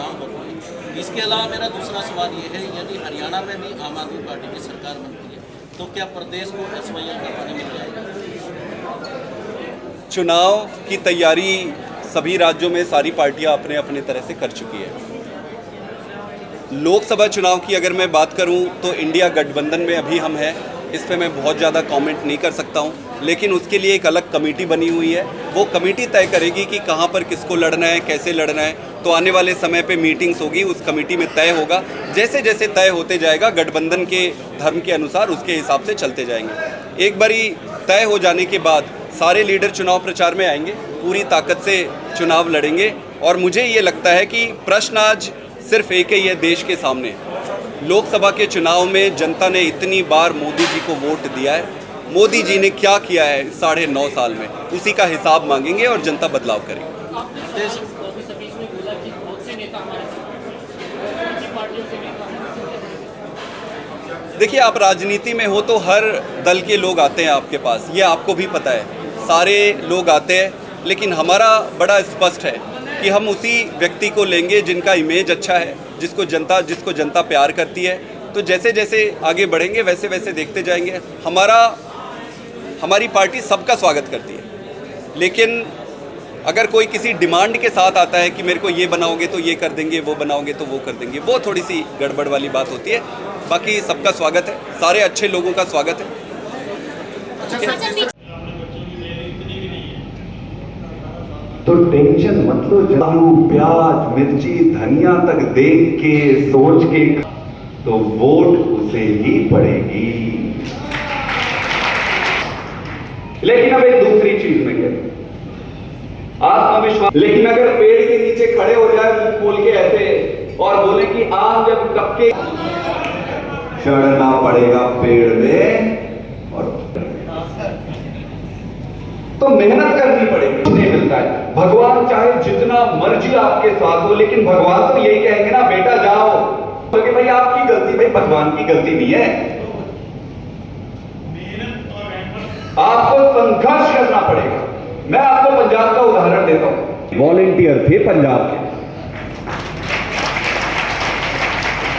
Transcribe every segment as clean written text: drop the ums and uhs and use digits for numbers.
चुनाव होते हैं। इसके अलावा मेरा दूसरा सवाल ये है, यदि हरियाणा में भी आम आदमी पार्टी की सरकार बनती है तो क्या प्रदेश को SYM का पानी मिल जाएगा? चुनाव की तैयारी सभी राज्यों में सारी पार्टियां अपने अपने तरह से कर चुकी है। लोकसभा चुनाव की अगर मैं बात करूं तो इंडिया गठबंधन में अभी हम हैं, इस पे मैं बहुत ज़्यादा कमेंट नहीं कर सकता हूं, लेकिन उसके लिए एक अलग कमेटी बनी हुई है। वो कमेटी तय करेगी कि कहां पर किसको लड़ना है, कैसे लड़ना है। तो आने वाले समय पे मीटिंग्स होगी, उस कमेटी में तय होगा। जैसे जैसे तय होते जाएगा गठबंधन के धर्म के अनुसार उसके हिसाब से चलते जाएंगे। एक बारी तय हो जाने के बाद सारे लीडर चुनाव प्रचार में आएंगे, पूरी ताकत से चुनाव लड़ेंगे। और मुझे ये लगता है कि प्रश्न आज सिर्फ एक ही है देश के सामने। लोकसभा के चुनाव में जनता ने इतनी बार मोदी जी को वोट दिया है, मोदी जी ने क्या kiya है 9.5 साल में, उसी का हिसाब मांगेंगे और जनता बदलाव करेगी। देखिए, आप राजनीति में हो तो हर दल के लोग आते हैं आपके पास, ये आपको भी पता है, सारे लोग आते हैं। लेकिन हमारा बड़ा स्पष्ट है कि हम उसी व्यक्ति को लेंगे जिनका इमेज अच्छा है, जिसको जनता प्यार करती है। तो जैसे जैसे आगे बढ़ेंगे वैसे वैसे देखते जाएंगे। हमारी पार्टी सबका स्वागत करती है, लेकिन अगर कोई किसी डिमांड के साथ आता है कि मेरे को ये बनाओगे तो ये कर देंगे, वो बनाओगे तो वो कर देंगे, वो थोड़ी सी गड़बड़ वाली बात होती है। बाकी सबका स्वागत है, सारे अच्छे लोगों का स्वागत है। तो टेंशन मत लो, आलू प्याज मिर्ची धनिया तक देख के सोच के तो वोट उसे ही पड़ेगी। लेकिन अब एक दूसरी चीज में क्या आत्मविश्वास, लेकिन अगर पेड़ के नीचे खड़े हो जाए मुंह खोल के ऐसे और बोले कि आम जब टपके चढ़ना पड़ेगा पेड़ में, और तो मेहनत करनी पड़ेगी, नहीं मिलता है। भगवान चाहे जितना मर्जी आपके साथ हो, लेकिन भगवान तो यही कहेंगे ना, बेटा जाओ, तो कि भाई आपकी गलती, भाई भगवान की गलती नहीं है। आपको संघर्ष करना पड़ेगा। मैं आपको पंजाब का उदाहरण देता हूं, वॉलेंटियर थे पंजाब के,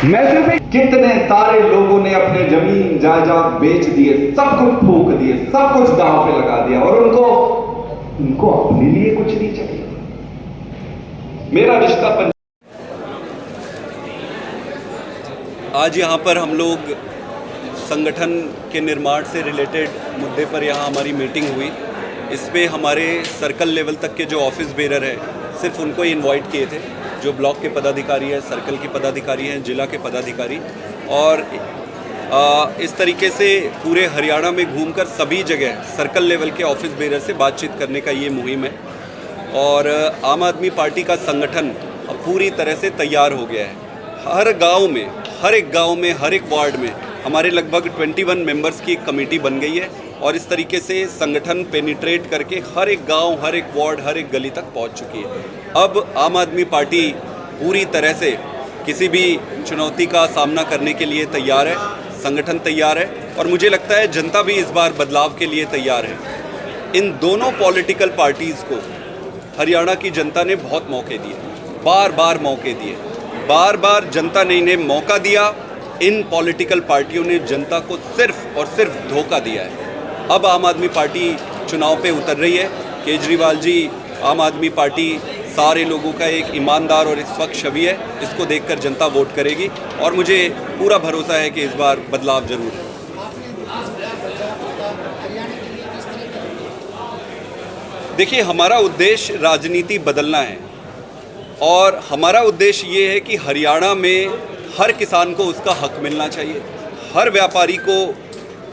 मैं सिर्फ कितने सारे लोगों ने अपने जमीन जायदाद बेच दिए, सब कुछ फूंक दिए, सब कुछ दांव पे लगा दिया, और उनको अपने लिए कुछ नहीं चाहिए। मेरा रिश्ता आज यहाँ पर हम लोग संगठन के निर्माण से रिलेटेड मुद्दे पर यहाँ हमारी मीटिंग हुई। इसमें हमारे सर्कल लेवल तक के जो ऑफिस बेरर हैं सिर्फ उनको ही इन्वाइट किए थे, जो ब्लॉक के पदाधिकारी हैं, सर्कल के पदाधिकारी हैं, जिला के पदाधिकारी। और इस तरीके से पूरे हरियाणा में घूमकर सभी जगह सर्कल लेवल के ऑफिस बेरर से बातचीत करने का ये मुहिम है। और आम आदमी पार्टी का संगठन अब पूरी तरह से तैयार हो गया है। हर गांव में, हर एक गांव में, हर एक वार्ड में हमारे लगभग 21 मेंबर्स की एक कमेटी बन गई है, और इस तरीके से संगठन पेनिट्रेट करके हर एक गांव, हर एक वार्ड, हर एक गली तक पहुंच चुकी है। अब आम आदमी पार्टी पूरी तरह से किसी भी चुनौती का सामना करने के लिए तैयार है, संगठन तैयार है, और मुझे लगता है जनता भी इस बार बदलाव के लिए तैयार है। इन दोनों पॉलिटिकल पार्टीज़ को हरियाणा की जनता ने बहुत मौके दिए, बार बार मौके दिए, बार बार जनता ने इन्हें मौका दिया। इन पॉलिटिकल पार्टियों ने जनता को सिर्फ और सिर्फ धोखा दिया है। अब आम आदमी पार्टी चुनाव पे उतर रही है। केजरीवाल जी, आम आदमी पार्टी सारे लोगों का एक ईमानदार और निष्पक्ष छवि है, इसको देखकर जनता वोट करेगी, और मुझे पूरा भरोसा है कि इस बार बदलाव जरूर है। देखिए, हमारा उद्देश्य राजनीति बदलना है, और हमारा उद्देश्य ये है कि हरियाणा में हर किसान को उसका हक मिलना चाहिए, हर व्यापारी को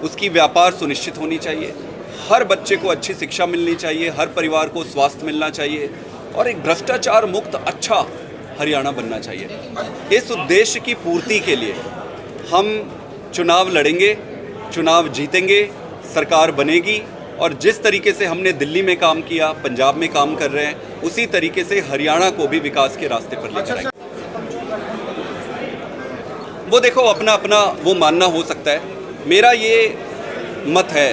उसकी व्यापार सुनिश्चित होनी चाहिए, हर बच्चे को अच्छी शिक्षा मिलनी चाहिए, हर परिवार को स्वास्थ्य मिलना चाहिए, और एक भ्रष्टाचार मुक्त अच्छा हरियाणा बनना चाहिए। इस उद्देश्य की पूर्ति के लिए हम चुनाव लड़ेंगे, चुनाव जीतेंगे, सरकार बनेगी, और जिस तरीके से हमने दिल्ली में काम किया, पंजाब में काम कर रहे हैं, उसी तरीके से हरियाणा को भी विकास के रास्ते पर लेकर आएंगे। वो देखो, अपना अपना वो मानना हो सकता है। मेरा ये मत है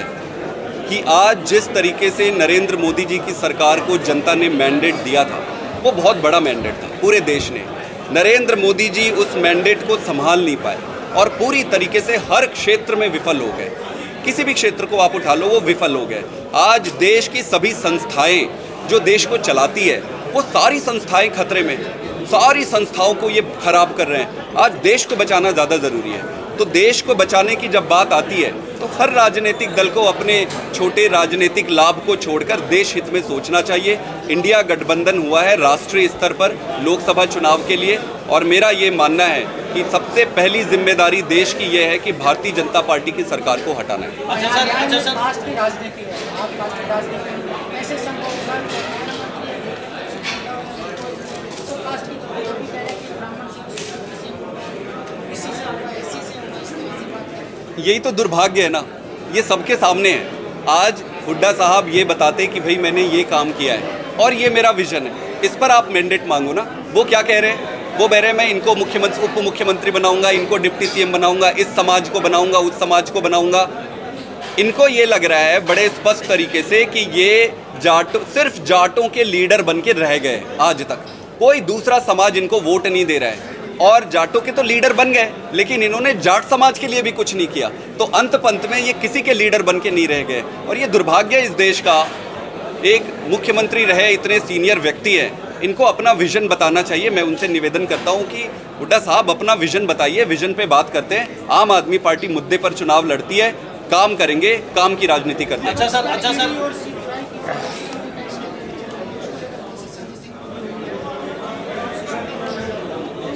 कि आज जिस तरीके से नरेंद्र मोदी जी की सरकार को जनता ने मैंडेट दिया था, वो बहुत बड़ा मैंडेट था पूरे देश ने। नरेंद्र मोदी जी उस मैंडेट को संभाल नहीं पाए और पूरी तरीके से हर क्षेत्र में विफल हो गए। किसी भी क्षेत्र को आप उठा लो, वो विफल हो गए। आज देश की सभी संस्थाएं जो देश को चलाती है, वो सारी संस्थाएं खतरे में, सारी संस्थाओं को ये खराब कर रहे हैं। आज देश को बचाना ज़्यादा ज़रूरी है। तो देश को बचाने की जब बात आती है तो हर राजनीतिक दल को अपने छोटे राजनीतिक लाभ को छोड़कर देश हित में सोचना चाहिए। इंडिया गठबंधन हुआ है राष्ट्रीय स्तर पर लोकसभा चुनाव के लिए, और मेरा ये मानना है कि सबसे पहली जिम्मेदारी देश की ये है कि भारतीय जनता पार्टी की सरकार को हटाना है। अच्छा सर, राष्ट्रीय राजनीति है, आप राष्ट्रीय राजनीति में कैसे संभव होगा कि तो राष्ट्रीय अभी कह रहे हैं कि ब्राह्मण से इसी से होगा, इसी से होगा, इस तरह से बात करें। यही तो दुर्भाग्य है ना, ये सबके सामने है। आज हुड्डा साहब ये बताते कि भाई मैंने ये काम किया है और ये मेरा विजन है, इस पर आप मैंडेट मांगो ना। वो क्या कह रहे हैं? वो कह रहे हैं मैं इनको मुख्यमंत्री उप मुख्यमंत्री बनाऊंगा, इनको डिप्टी सीएम बनाऊंगा, इस समाज को बनाऊंगा, उस समाज को बनाऊंगा। इनको ये लग रहा है बड़े स्पष्ट तरीके से कि ये सिर्फ जाटों के लीडर बन के रह गए। आज तक कोई दूसरा समाज इनको वोट नहीं दे रहा है, और जाटों के तो लीडर बन गए, लेकिन इन्होंने जाट समाज के लिए भी कुछ नहीं किया। तो अंत पंत में ये किसी के लीडर बन के नहीं रह गए, और ये दुर्भाग्य इस देश का। एक मुख्यमंत्री रहे, इतने सीनियर व्यक्ति हैं, इनको अपना विजन बताना चाहिए। मैं उनसे निवेदन करता हूं कि हुड्डा साहब अपना विजन बताइए, विजन पे बात करते हैं। आम आदमी पार्टी मुद्दे पर चुनाव लड़ती है, काम करेंगे, काम की राजनीति करते हैं। अच्छा सर,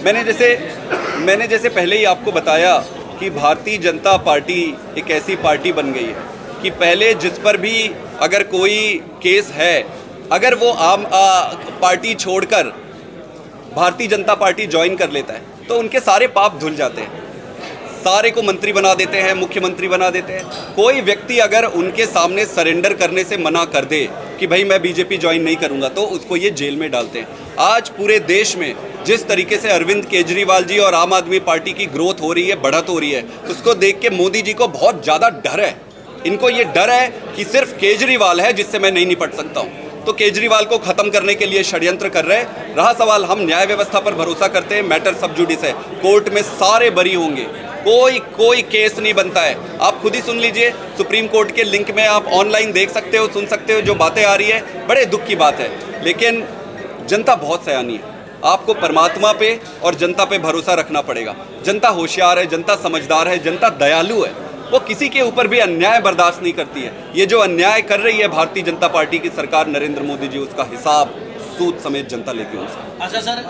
मैंने जैसे पहले ही आपको बताया कि भारतीय जनता पार्टी एक ऐसी पार्टी बन गई है कि पहले जिस पर भी अगर कोई केस है, अगर वो आम पार्टी छोड़कर भारतीय जनता पार्टी ज्वाइन कर लेता है तो उनके सारे पाप धुल जाते हैं, सारे को मंत्री बना देते हैं, मुख्यमंत्री बना देते हैं। कोई व्यक्ति अगर उनके सामने सरेंडर करने से मना कर दे कि भाई मैं बीजेपी ज्वाइन नहीं करूंगा, तो उसको ये जेल में डालते हैं। आज पूरे देश में जिस तरीके से अरविंद केजरीवाल जी और आम आदमी पार्टी की ग्रोथ हो रही है, बढ़त हो रही है, उसको देख के मोदी जी को बहुत ज़्यादा डर है। इनको ये डर है कि सिर्फ केजरीवाल है जिससे मैं नहीं निपट सकता हूँ, तो केजरीवाल को खत्म करने के लिए षड्यंत्र कर रहे हैं। रहा सवाल, हम न्याय व्यवस्था पर भरोसा करते हैं, मैटर सब जुडिस है, कोर्ट में सारे बरी होंगे, कोई केस नहीं बनता है। आप खुद ही सुन लीजिए, सुप्रीम कोर्ट के लिंक में आप ऑनलाइन देख सकते हो, सुन सकते हो, जो बातें आ रही है, बड़े दुख की बात है। लेकिन जनता बहुत सयानी है, आपको परमात्मा पे और जनता पे भरोसा रखना पड़ेगा। जनता होशियार है, जनता समझदार है, जनता दयालु है, वो किसी के ऊपर भी अन्याय बर्दाश्त नहीं करती है। ये जो अन्याय कर रही है भारतीय जनता पार्टी की सरकार, नरेंद्र मोदी जी, उसका हिसाब सूद समेत जनता लेगी उनसे। अच्छा सर,